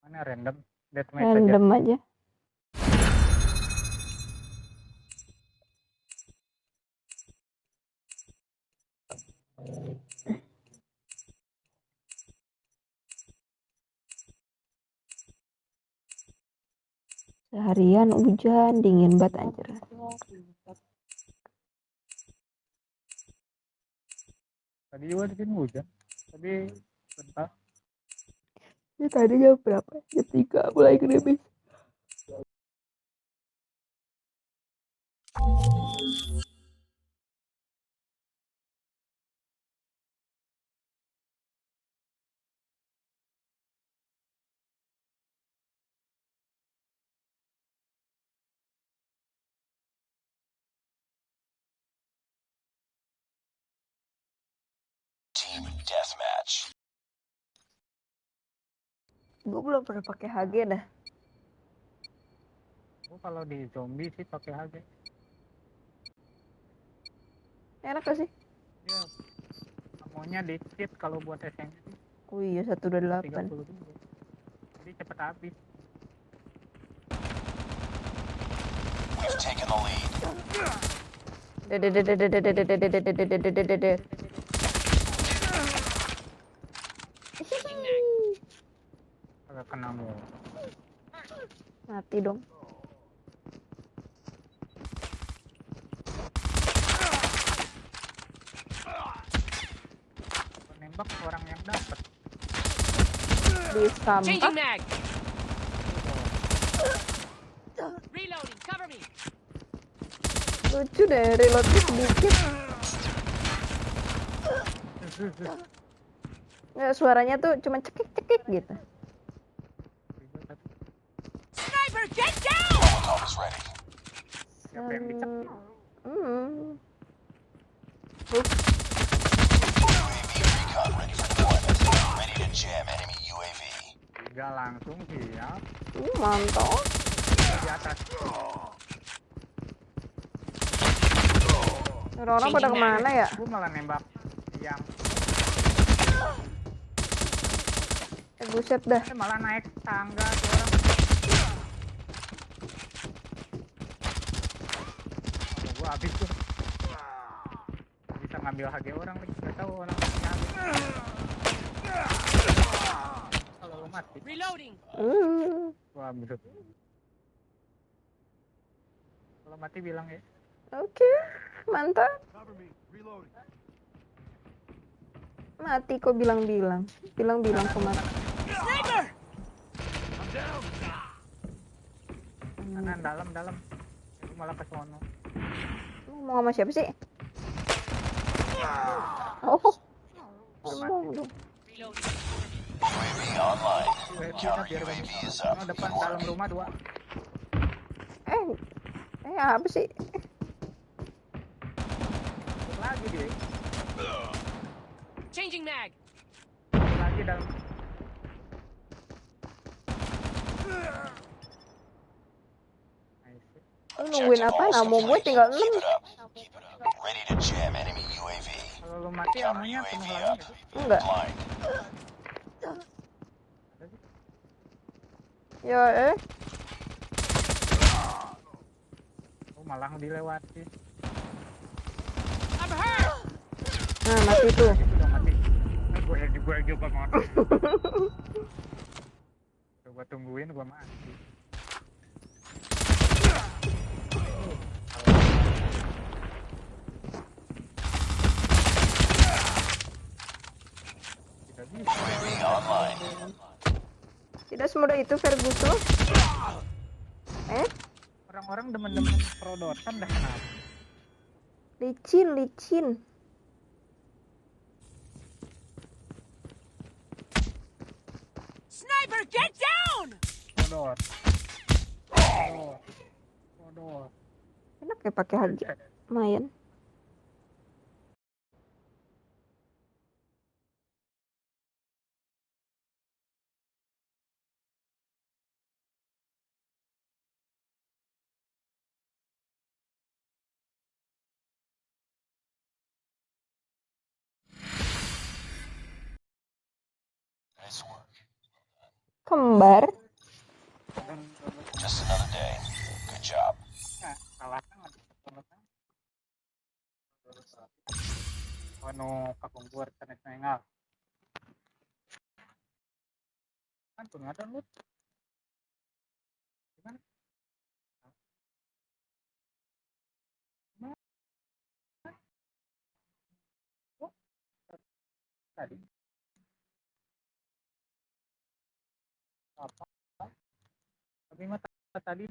Mana random deathmatch aja. Random aja. Seharian hujan, dingin banget anjir. Tadi juga di sini hujan. Tadi bentar. Ya tadi jam berapa? Jam 3 mulai gerimis. Team Deathmatch. Gue belum pernah pakai HG dah. Gue kalau di zombie sih pakai HG. Enak gak sih? Ya, amonya dikit kalau buat SMG sih. Oh iya 128. 32. Jadi cepet habis. We've taken the lead. Agak kena mulu. Mati dong. Nembak orang yang dapat. Di sampah. Changing mag. Reloading. Cover me. Lucu deh, reloadnya sedikit. Nggak, suaranya tuh cuma cekik-cekik gitu. Sniper, get down. Molotov is ready. Siapa yang dicekik? UAV recon ready for deployment. Ready to jam enemy UAV. 3 langsung siap. Mantap. Di atas. Orang-orang pada kemana ya? Gue malah nembak yang Buset dah. malah naik tangga tuh orang. Gue habis tuh. Bisa ngambil HG orang lagi, nggak tahu orang punya HG. Kalau lo mati, Reloading. gua ambil. Kalau mati bilang ya. Oke, mantap. Mati kok bilang-bilang. Bilang-bilang kok mati. Sniper. Kanan dalam. Itu malah ke sono. Lu mau sama siapa sih? Oh. Ngomong dong. Reloading. UAV online. Counter Biar UAV banyak. is up. Oh, depan dalam rumah 2. Apa sih? Lagi dia. Changing mag. Lagi dalam. Nice. Lu nungguin apa? Nah, mau gue tinggal 6. Keep it up. Ready to jam enemy UAV. Kalau lo mati Counter amonya UAV penuh up. lagi nggak sih? Enggak. Blind. Ada sih. Ya Oh, malah dilewati. I'm hurt. Nah, mati tuh. Itu udah mati. Gue juga mati. Coba tungguin gue mati. Tidak bisa. UAV online. Tidak semudah itu Ferguson. Orang-orang demen-demen prodotan dah kenapa? Licin. Sniper, get down. Prodot. Enak ya pakai harga. Lumayan. Nice work. Kembar. Just another day. Good job. Nah, salah kan. Ano kakungguar sa nagnaingal. Kan kung nga doon, gimana? Oh, tadi. Apa? Tapi mata tadi